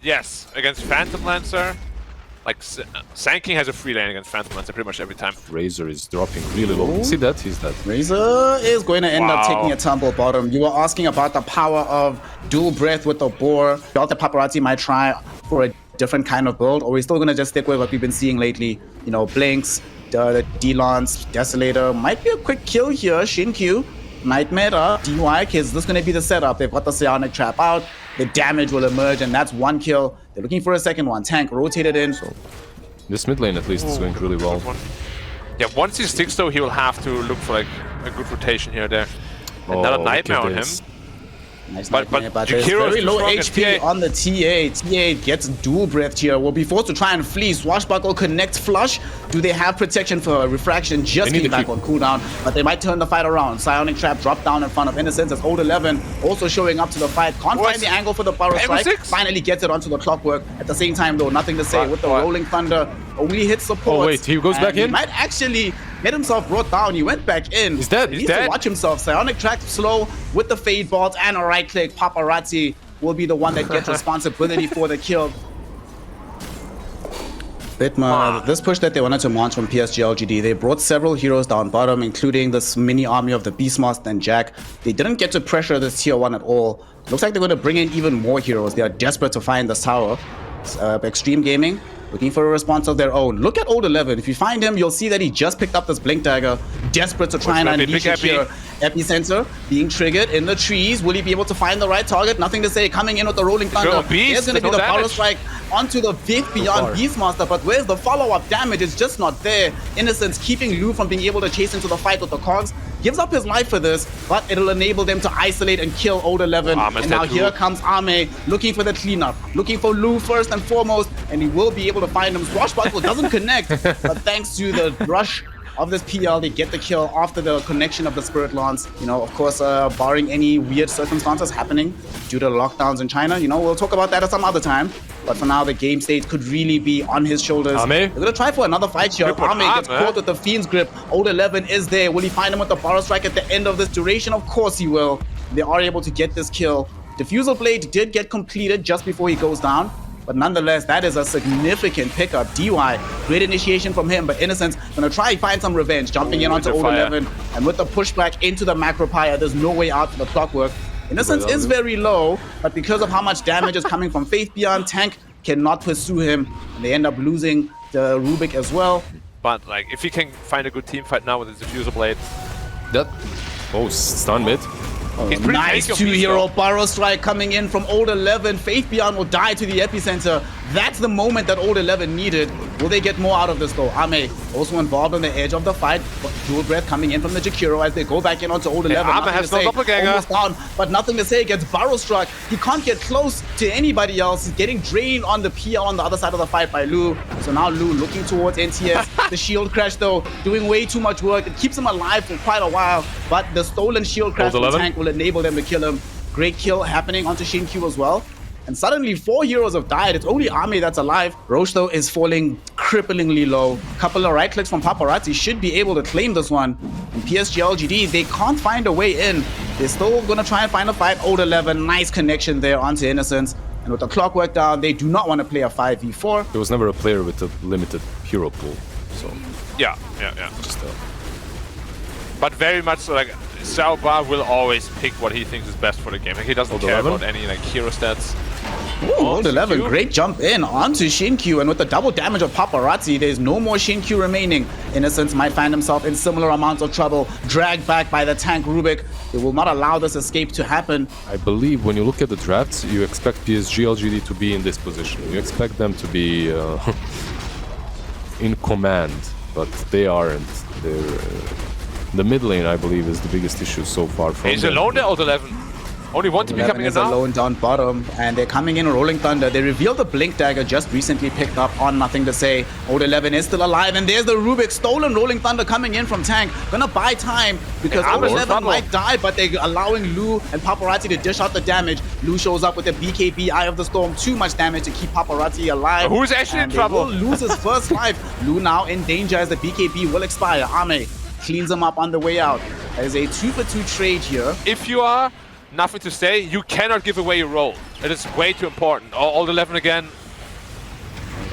Yes, against Phantom Lancer. Like, Sanking has a free lane against Phantom Lancer pretty much every time. Razor is dropping really low. You see that? He's dead. Razor is going to end up taking a tumble bottom. You were asking about the power of dual breath with the boar. Felt that Paparazzi might try for a different kind of build, or we're still going to just stick with what we've been seeing lately. You know, Blinks, the D-Lance, Desolator. Might be a quick kill here. Shinkyu, Nightmare, DY, because this is going to be the setup. They've got the Psionic Trap out. The damage will emerge, and that's one kill. They're looking for a second one. Tank rotated in. So this mid lane at least is going really well. Yeah, once he sticks though, he will have to look for like a good rotation here or there. Another Nightmare on him. Nice but there's very low HP on the TA. TA gets dual breath here. Will be forced to try and flee. Swashbuckle connects flush. Do they have protection for refraction? Just came back on cooldown, but they might turn the fight around. Psionic Trap dropped down in front of Innocence as Old 11 also showing up to the fight. Can't find the angle for the Burrow Strike. Finally gets it onto the Clockwork. At the same time though, nothing to say with the Rolling Thunder. Only hit support. Oh wait, he goes back in? He might actually get himself brought down. He went back in. He's dead. He needs to watch himself. Psionic Trap slow with the Fade Bolt and a right click. Paparazzi will be the one that gets responsibility for the kill. Bitma, this push that they wanted to launch from PSG.LGD, they brought several heroes down bottom, including this mini army of the Beastmaster and Jack. They didn't get to pressure this tier 1 at all. Looks like they're going to bring in even more heroes. They are desperate to find this tower. Extreme Gaming looking for a response of their own. Look at Old 11. If you find him, you'll see that he just picked up this Blink Dagger, desperate to try and unleash it here. Epicenter being triggered in the trees. Will he be able to find the right target? Nothing to say. Coming in with the Rolling Thunder. There's going to be the Power Strike onto the Faith Beyond Beastmaster, but where's the follow-up damage? It's just not there. Innocence keeping Lu from being able to chase into the fight with the Cogs. Gives up his life for this, but it'll enable them to isolate and kill Old 11. And now here comes Ame looking for the cleanup, looking for Lu first and foremost, and he will be able to find him. Swashbuckle doesn't connect, but thanks to the rush of this PL, they get the kill after the connection of the Spirit Lance. You know, of course, barring any weird circumstances happening due to lockdowns in China. You know, we'll talk about that at some other time. But for now, the game state could really be on his shoulders. They're going to try for another fight here. Ame gets caught with the Fiend's Grip. Old 11 is there. Will he find him with the Power Strike at the end of this duration? Of course he will. They are able to get this kill. Diffusal Blade did get completed just before he goes down. But nonetheless, that is a significant pickup. DY, great initiation from him, but Innocence gonna try and find some revenge, jumping in onto Old 11, and with the pushback into the Macropire, there's no way out for the Clockwork. Innocence is very low, but because of how much damage is coming from Faith Beyond, Tank cannot pursue him, and they end up losing the Rubik as well. But like, if he can find a good team fight now with his Diffusal Blade. Stun mid. Nice 2-hero Burrow Strike coming in from Old 11. Faith Beyond will die to the Epicenter. That's the moment that Old 11 needed. Will they get more out of this though? Ame also involved on the edge of the fight. Dual Breath coming in from the Jakiro as they go back in onto Old 11. Ame has no doppelganger. Almost down, but nothing to say. Gets Burrow Struck. He can't get close to anybody else. He's getting drained on the PL on the other side of the fight by Lu. So now Lu looking towards NTS. The shield crash though, doing way too much work. It keeps him alive for quite a while, but the stolen shield crash from Tank will enable them to kill him. Great kill happening onto Shinkyu as well. And suddenly 4 heroes have died. It's only Ame that's alive. Roche though is falling cripplingly low. Couple of right clicks from Paparazzi should be able to claim this one. And PSG.LGD, they can't find a way in. They're still gonna try and find a fight. Old 11, nice connection there onto Innocence. And with the Clockwork down, they do not want to play a 5v4. There was never a player with a limited hero pool, so... Yeah. But very much so, like, Xiao Ba will always pick what he thinks is best for the game. Like, he doesn't care about any like hero stats. Ooh, Old 11, great jump in onto Shinkyu, and with the double damage of Paparazzi, there's no more Shinkyu remaining. Innocence might find himself in similar amounts of trouble, dragged back by the tank Rubik. They will not allow this escape to happen. I believe when you look at the drafts, you expect PSG.LGD to be in this position. You expect them to be in command, but they aren't. The mid lane, I believe, is the biggest issue so far. He's alone there, Old 11. Only one to be coming in now. Alone down bottom, and they're coming in Rolling Thunder. They revealed the Blink Dagger just recently picked up on Nothing to Say. Old 11 is still alive, and there's the Rubik stolen Rolling Thunder coming in from Tank. Gonna buy time because Old 11 might die, but they're allowing Lu and Paparazzi to dish out the damage. Lu shows up with the BKB Eye of the Storm. Too much damage to keep Paparazzi alive. Who's actually in trouble? Will lose his first life. Lu now in danger as the BKB will expire. Ame cleans him up on the way out. That is a 2-for-2 trade here. If you are nothing to say. You cannot give away your role. It is way too important. All 11 again.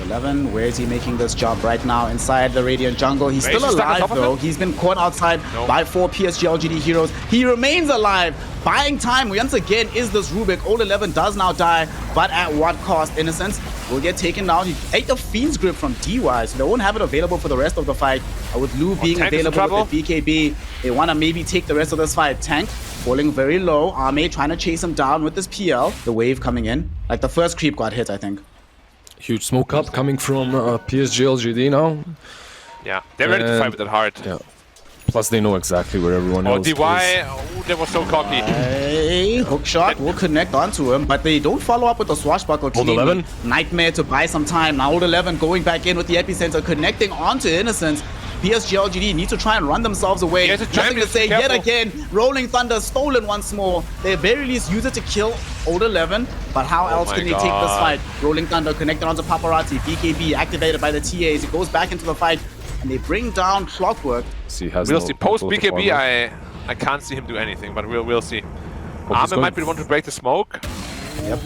11, where is he making this jump right now? Inside the Radiant jungle. He's still He's stuck on alive top of though. him? He's been caught outside by 4 PSG.LGD heroes. He remains alive, buying time. Once again, is this Rubik. Old 11 does now die, but at what cost? Innocence will get taken down. He ate the Fiend's Grip from DY, so they won't have it available for the rest of the fight. With Lou being available with the BKB, they want to maybe take the rest of this fight. Tank falling very low. Arme trying to chase him down with this PL. The wave coming in. Like the first creep got hit, I think. Huge smoke up coming from PSG.LGD now. Yeah, they're ready to fight with that heart. Yeah. Plus they know exactly where everyone else DY, is. oh, they were so cocky. Hook shot will connect onto him, but they don't follow up with the swashbuckle. Old 11. Nightmare to buy some time. Now Old 11 going back in with the epicenter, connecting onto Innocence. PSG.LGD need to try and run themselves away. Nothing to say yet again. Rolling Thunder stolen once more. They at very least use it to kill Old 11, but how else can they take this fight? Rolling Thunder connected onto Paparazzi. BKB activated by the TAs. It goes back into the fight, and they bring down Clockwork. We'll see. Post BKB, I can't see him do anything, but we'll see. Armin might be the one to break the smoke. Yep.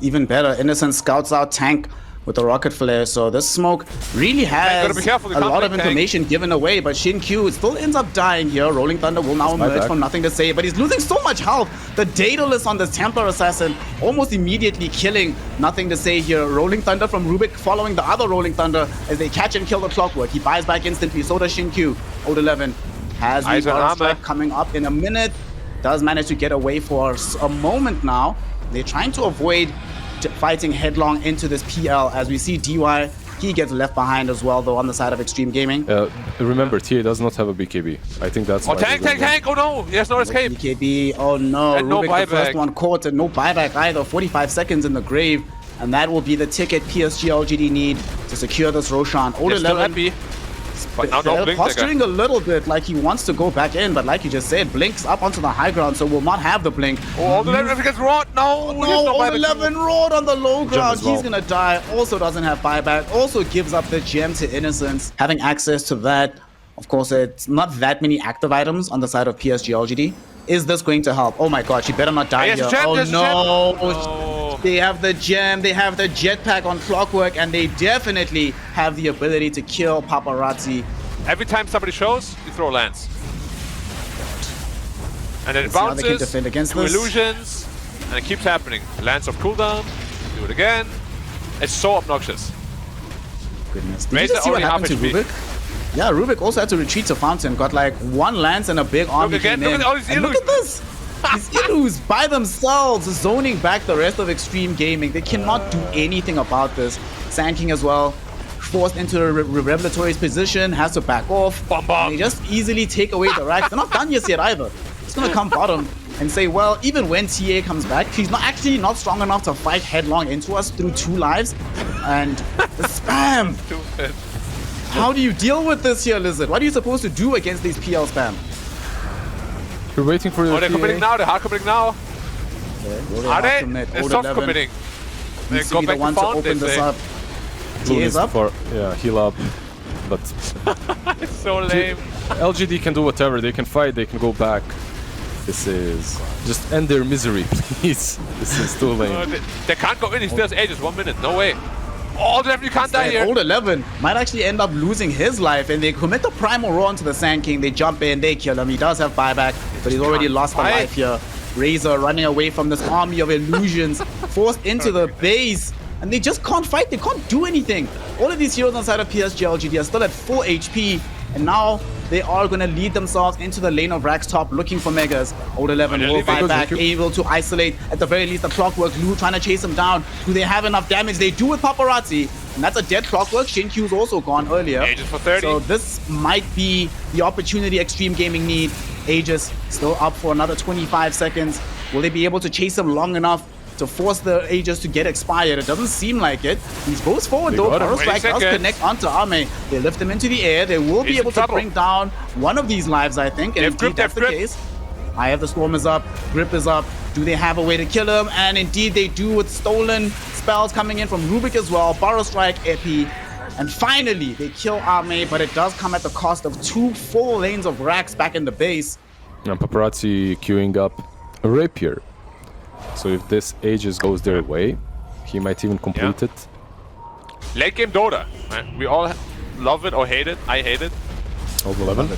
Even better. Innocence scouts out Tank with the rocket flare, so this smoke really has a lot of information given away, but Xin-Q still ends up dying here. Rolling Thunder will now emerge from nothing to say, but he's losing so much health. The Daedalus on this Templar Assassin almost immediately killing. Nothing to say here. Rolling Thunder from Rubik following the other Rolling Thunder as they catch and kill the Clockwork. He buys back instantly, so does Xin-Q. Old 11 has the Auto Strike coming up in a minute. Does manage to get away for a moment now. They're trying to avoid fighting headlong into this PL as we see DY. He gets left behind as well, though, on the side of Extreme Gaming. Remember, TA does not have a BKB. I think that's tank! Oh no! He has no escape! BKB, oh no. And no Rubik, the first one caught, and no buyback either. 45 seconds in the grave, and that will be the ticket PSG.LGD need to secure this Roshan. Old 11. Happy. But now no blink, posturing a little bit like he wants to go back in, but like you just said, Blink's up onto the high ground, so will not have the blink. Oh, Old 11 gets Rod! No! Old 11 Rod on the low ground. Well. He's gonna die. Also doesn't have buyback. Also gives up the gem to Innocence. Having access to that, of course, it's not that many active items on the side of PSG.LGD. Is this going to help? Oh my god, she better not die here. Oh no! They have the gem, they have the jetpack on Clockwork, and they definitely have the ability to kill Paparazzi. Every time somebody shows, you throw a lance. And then it bounces to illusions, and it keeps happening. Lance of cooldown, do it again. It's so obnoxious. Goodness. Did you just see what happened to Rubik? Yeah, Rubik also had to retreat to Fountain. Got like one lance and a big army. Look at all these illusions. Look at this! These Illus by themselves zoning back the rest of Extreme Gaming. They cannot do anything about this. Sand King as well, forced into a Revelatory's position, has to back off. They just easily take away the racks. They're not done yet either. It's gonna come bottom and say, well, even when TA comes back, he's not strong enough to fight headlong into us through 2 lives. And the spam! How do you deal with this here, Lizzard? What are you supposed to do against these PL spam? We're waiting for the they're committing now. They're hard committing now. Okay, are they? They're soft committing. They go back to Fountain, they say. TA's up? Yeah, heal up. But it's so lame. LGD can do whatever. They can fight. They can go back. This is... Just end their misery, please. This is too lame. They can't go in. He still has ages. 1 minute. No way. Oh, you can't die here. Old 11 might actually end up losing his life, and they commit the Primal Roar onto the Sand King. They jump in, they kill him. He does have buyback, but he's already lost a life here. Razor running away from this army of illusions, forced into the base, and they just can't fight. They can't do anything. All of these heroes on the side of PSG.LGD are still at full HP, and now they are going to lead themselves into the lane of Rax top looking for Megas. Old 11 will fight back, able to isolate at the very least the Clockwork. Lou trying to chase him down. Do they have enough damage? They do with Paparazzi, and that's a dead Clockwork. Xin-Q's also gone earlier. Aegis for 30. So this might be the opportunity Extreme Gaming need. Aegis still up for another 25 seconds. Will they be able to chase him long enough to force the Aegis to get expired? It doesn't seem like it. He goes forward though. Power Strike does connect onto Arme. They lift him into the air. They will be able to bring down one of these lives, I think. And indeed, that's the case. Eye of the Storm is up. Grip is up. Do they have a way to kill him? And indeed they do, with stolen spells coming in from Rubik as well. Power Strike, Epi. And finally, they kill Arme, but it does come at the cost of 2 full lanes of racks back in the base. And Paparazzi queuing up. a rapier. So if this Aegis goes their way, he might even complete it. Late game Dota. Right? We all love it or hate it. I hate it. Old 11.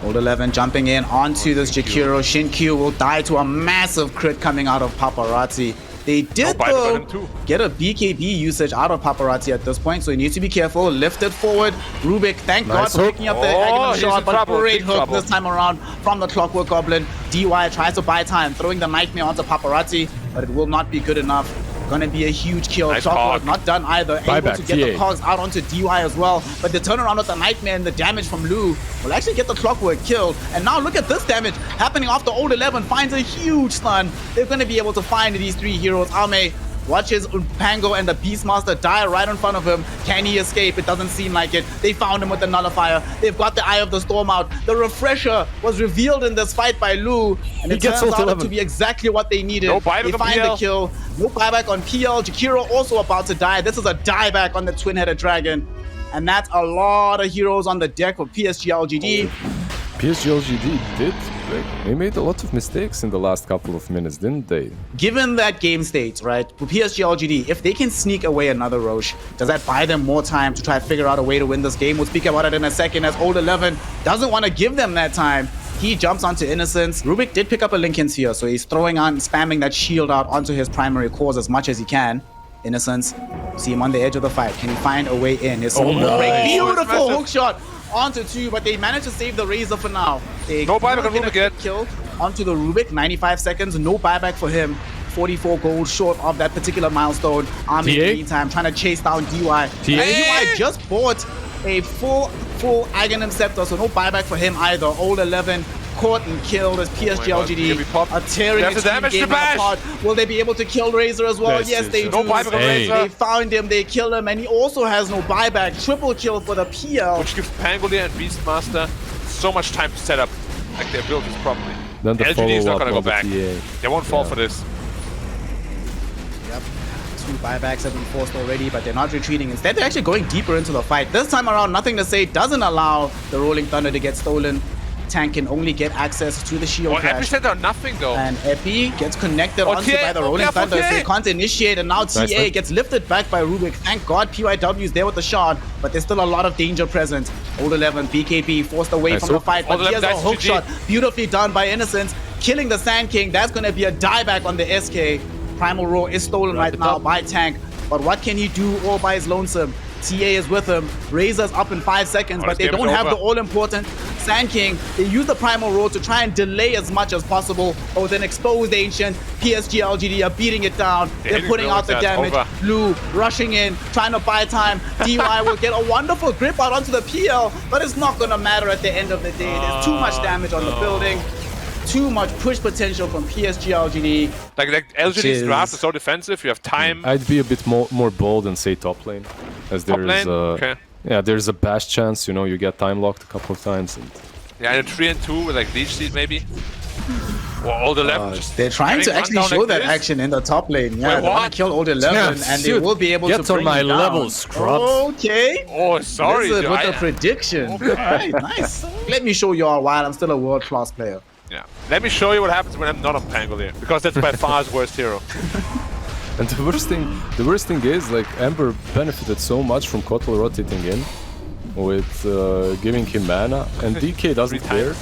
Old 11 jumping in onto this Jakiro. Shinkyu will die to a massive crit coming out of Paparazzi. They did, though, get a BKB usage out of Paparazzi at this point, so you need to be careful. Lifted forward. Rubik, thank God for picking up the Aghanim shot, but great hook this time around from the Clockwork Goblin. DY tries to buy time, throwing the Nightmare onto Paparazzi, but it will not be good enough. Gonna be a huge kill. Nice Clockwork not done either. Able to get the TA. cogs out onto DY as well, but the turnaround with the Nightmare and the damage from Lu will actually get the Clockwork killed. And now look at this damage happening after Old 11 finds a huge stun. They're gonna be able to find these three heroes. Ame watches Pango and the Beastmaster die right in front of him. Can he escape? It doesn't seem like it. They found him with the Nullifier. They've got the Eye of the Storm out. The Refresher was revealed in this fight by Lu, and it turns out to be exactly what they needed. No buyback they find the kill. No buyback on PL. Jakiro also about to die. This is a dieback on the Twin-Headed Dragon. And that's a lot of heroes on the deck for PSG.LGD. PSG.LGD did. They made a lot of mistakes in the last couple of minutes, didn't they? Given that game state, right, for PSG.LGD, if they can sneak away another Roche, does that buy them more time to try to figure out a way to win this game? We'll speak about it in a second, as Old 11 doesn't want to give them that time. He jumps onto Innocence. Rubik did pick up a Linkens here, so he's throwing on, spamming that shield out onto his primary cores as much as he can. Innocence, see him on the edge of the fight. Can he find a way in? His beautiful hook shot onto 2, but they managed to save the Razor for now. They no buyback on Rubik yet. Kill onto the Rubik, 95 seconds, no buyback for him. 44 gold short of that particular milestone. Army in the meantime trying to chase down DY. DY just bought a full Aghanim Scepter, so no buyback for him either. Old 11 caught and killed as PSG.LGD are tearing Extreme game apart. Will they be able to kill Razor as well? Yes, they do. No buyback on Razor. They found him, they killed him, and he also has no buyback. Triple kill for the PL. Which gives Pangolier and Beastmaster so much time to set up like their abilities properly. Then the LGD is not going to go back. The they won't fall for this. Yep. 2 buybacks have been forced already, but they're not retreating. Instead, they're actually going deeper into the fight. This time around, Nothing to Say doesn't allow the Rolling Thunder to get stolen. Tank can only get access to the shield crash. Epi said nothing though. And Epi gets connected onto by the Rolling Thunder, so they can't initiate, and now TA gets lifted back by Rubik. Thank God PYW is there with the shard, but there's still a lot of danger present. Old 11, BKB forced away from the fight, but here's a hook shot, beautifully done by Innocence, killing the Sand King. That's going to be a dieback on the SK. Primal Roar is stolen right now by Tank, but what can he do all by his lonesome? TA is with him. Razor's up in 5 seconds, but they don't have the all-important Sand King. They use the Primal Roar to try and delay as much as possible. Oh, then exposed Ancient. PSG.LGD are beating it down. They're putting out the damage. Blue rushing in, trying to buy time. DY will get a wonderful grip out onto the PL, but it's not going to matter at the end of the day. There's too much damage on the building. Too much push potential from PSG.LGD. Like LGD's draft is so defensive, you have time. I'd be a bit more bold and say top lane. As there's a bash chance, you know, you get time locked a couple of times. And yeah, and a 3 and 2 with like Leech Seed maybe. Well, Old 11 they're trying to actually show that action in the top lane. Yeah, they want to kill Old 11 and they will be able to bring my it down. level, scrubs. Okay. Oh, sorry. Lizzard with the prediction. Alright, nice. Let me show you all why I'm still a world-class player. Yeah. Let me show you what happens when I'm not on Pangolier, because that's by far his worst hero. And the worst thing is, like, Ember benefited so much from Kotl rotating in with giving him mana, and DK doesn't care.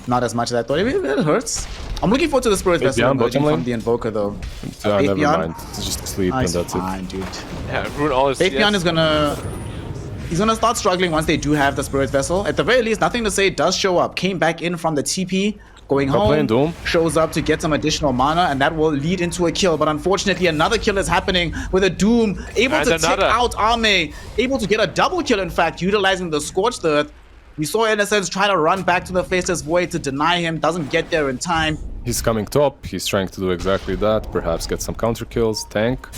Not as much as I thought. It hurts. I'm looking forward to the Spirit Vessel emerging from the Invoker, though. Never mind. It's just sleep and that's fine, dude. Yeah, ruin all his Faithion is gonna... He's gonna start struggling once they do have the Spirit Vessel. At the very least, Nothing to Say does show up. Came back in from the TP, going home, shows up to get some additional mana, and that will lead into a kill. But unfortunately, another kill is happening with a Doom able to take out Arme, able to get a double kill, in fact, utilizing the Scorched Earth. We saw Innocence try to run back to the Faceless Void to deny him, doesn't get there in time. He's coming top, he's trying to do exactly that, perhaps get some counter kills, tank.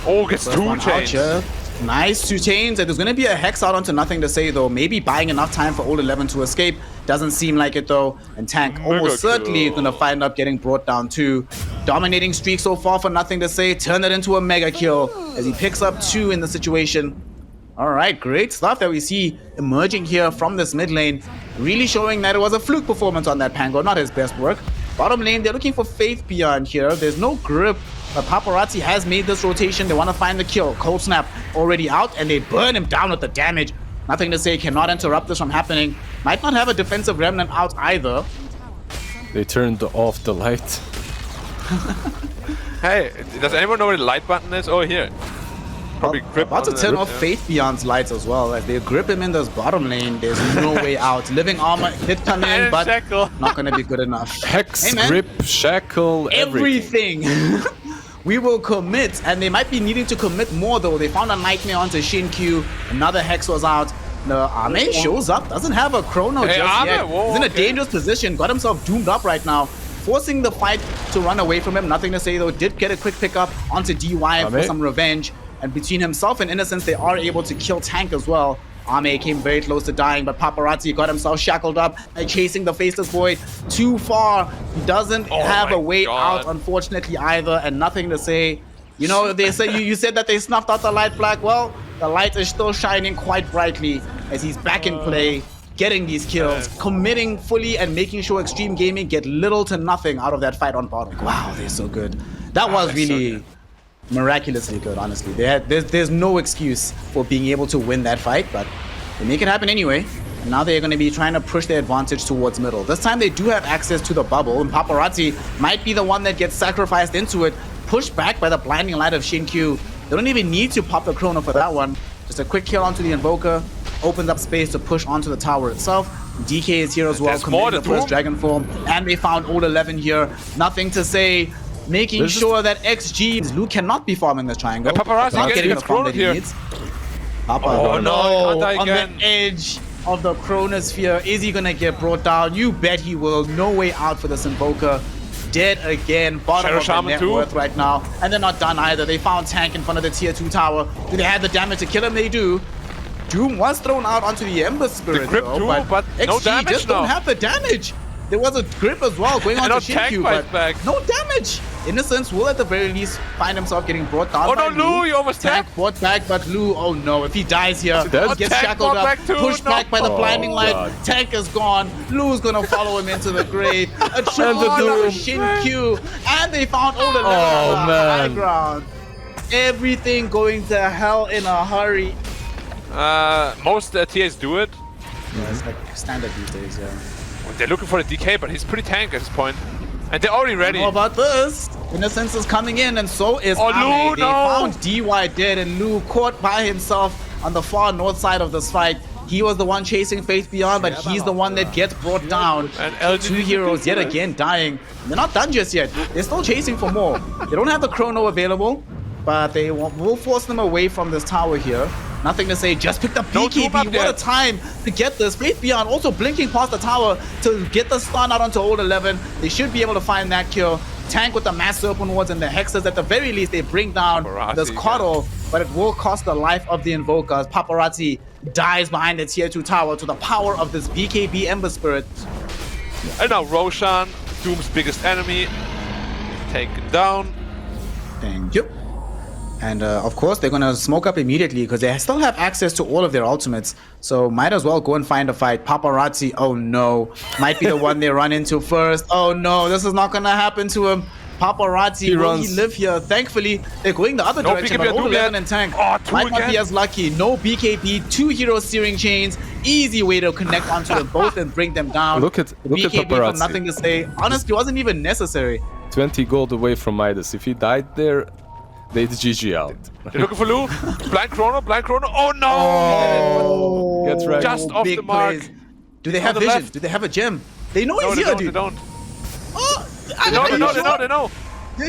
Oh, gets 2 chains. Nice 2 chains, and there's gonna be a Hex out onto Nothing to Say though. Maybe buying enough time for Old 11 to escape. Doesn't seem like it though. And Tank almost certainly gonna find up getting brought down too. Dominating streak so far for Nothing to Say. Turn it into a mega kill as he picks up 2 in the situation. Alright, great stuff that we see emerging here from this mid lane. Really showing that it was a fluke performance on that Pango, not his best work. Bottom lane, they're looking for Faith Beyond here. There's no grip. But Paparazzi has made this rotation. They want to find the kill. Cold Snap already out, and they burn him down with the damage. Nothing to say, cannot interrupt this from happening. Might not have a defensive remnant out either. They turned off the light. Hey, does anyone know where the light button is? Oh, here. Probably grip About to on the turn rip, off Faith Beyond's lights as well. As they grip him in this bottom lane, there's no way out. Living armor did come in, And but shackle. not going to be good enough. Hex, Hey, man. grip, shackle, everything. We will commit, and they might be needing to commit more though. They found a nightmare onto Shin-Q. Another Hex was out. The Ame shows up, doesn't have a chrono Hey, just Ame, yet. whoa, He's in a okay. dangerous position, got himself doomed up right now. Forcing the fight to run away from him. Nothing to say though. Did get a quick pickup onto DY for Ame. some revenge. And between himself and Innocence, they are able to kill Tank as well. Ame came very close to dying, but Paparazzi got himself shackled up and chasing the Faceless Boy too far. He doesn't have my a way God. out, unfortunately, either, and nothing to say. You know, they say you said that they snuffed out the light flag. Well, the light is still shining quite brightly as he's back in play, getting these kills, committing fully and making sure Extreme Gaming get little to nothing out of that fight on bottom. Wow, they're so good. That was really miraculously good, honestly. There's no excuse for being able to win that fight, but they make it happen anyway. And now they're going to be trying to push their advantage towards middle. This time they do have access to the bubble, and Paparazzi might be the one that gets sacrificed into it, pushed back by the blinding light of Shin-Q. They don't even need to pop the chrono for that one. Just a quick kill onto the Invoker, opens up space to push onto the tower itself. DK is here as well, There's more committing to the first do. Dragon Form, and they found Old 11 here. Nothing to say. Making This is- sure that XG Luke cannot be farming this triangle. And Paparazzi Not getting gets the farm that he cornered here. needs. Papa, Oh, no, he can't die on the again. edge of the Chronosphere. Is he gonna get brought down? You bet he will. No way out for this Invoker. Dead again. Bottom Shadow of the Shaman net too. worth right now. And they're not done either. They found Tank in front of the tier 2 tower. Do they have the damage to kill him? They do. Doom was thrown out onto the Ember Spirit, grip though, too, but no XG damage just don't now. have the damage. There was a grip as well going on And to no Tank Shin-Q, fights but back. no damage. Innocence will at the very least find himself getting brought down Oh by no, Lou, you almost Tank tapped. brought back, but Lou, oh no, if he dies here, dead? he gets Tank shackled brought up, back too, pushed no. back by the Oh, blinding light. God. Tank is gone. Lou's gonna follow him into the grave. A triple And the kill for Doom. Shin-Q, and they found Old 11 Oh, on the high man. ground. Everything going to hell in a hurry. Most TAs do it. Yeah, it's like standard these days, yeah. They're looking for the DK, but he's pretty tank at this point. And they're already ready. How about this? Innocence is coming in, and so is Oh, Ame. Lou, They no. found DY dead, and Lou caught by himself on the far north side of this fight. He was the one chasing Faith Beyond, but he's the one that gets brought down. And LGD Two heroes yet again dying. They're not done just yet. They're still chasing for more. They don't have the chrono available, but they will force them away from this tower here. Nothing to say, just picked up No Doom BKB. up What yet. a time to get this. Faith Beyond also blinking past the tower to get the stun out onto Old 11. They should be able to find that kill. Tank with the mass serpent wards and the hexes. At the very least, they bring down Paparazzi this coddle, but it will cost the life of the Invokers. Paparazzi dies behind the tier 2 tower to the power of this BKB Ember Spirit. And now Roshan, Doom's biggest enemy, taken down. Thank you. And of course, they're going to smoke up immediately because they still have access to all of their ultimates. So might as well go and find a fight. Paparazzi, oh no. Might be the one they run into first. Oh no, this is not going to happen to him. Paparazzi, will he runs. live here? Thankfully, they're going the other No direction. BKB But on Old Doom 11 yet. and Tank Oh, two might not be again. as lucky. No BKB, 2 heroes searing chains. Easy way to connect onto them both and bring them down. Look at BKB Paparazzi. from nothing to say. Honestly, wasn't even necessary. 20 gold away from Midas. If he died there, they'd GG out. They're looking for Lou. Blind chrono, blind chrono. Oh no! Oh, Get wrecked. Just off big the mark. plays. Do they have the vision? left. Do they have a gem? They know No, he's they here, don't, they dude. don't. Oh, They know, they know, they know, they know.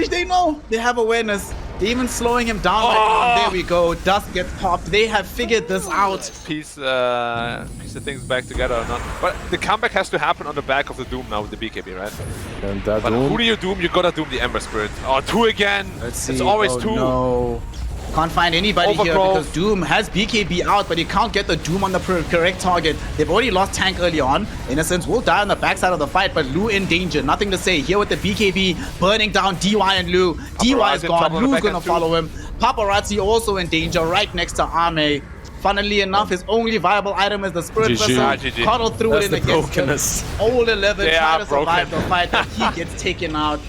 They know. They have awareness. They're even slowing him down right now. There we go. Dust gets popped. They have figured this out. Piece the things back together or not. But the comeback has to happen on the back of the Doom now with the BKB, right? And that But Doom, who do you Doom? You gotta Doom the Ember Spirit. Oh, 2 again. Let's see. It's always Oh, 2. No. Can't find anybody here Overgrowth. because Doom has BKB out, but he can't get the Doom on the correct target. They've already lost Tank early on. Innocence will die on the backside of the fight, but Lou in danger. Nothing to say. Here with the BKB burning down DY and Lou. DY is Paparazzi in gone. trouble on the Lou's back gonna end too. follow him. Paparazzi also in danger right next to Ame. Funnily enough, his only viable item is the Spirit GG. Vessel. Ah, GG. Cuddle through That's it the in against brokenness. old 11, They try are to survive broken. the fight, but he gets taken out.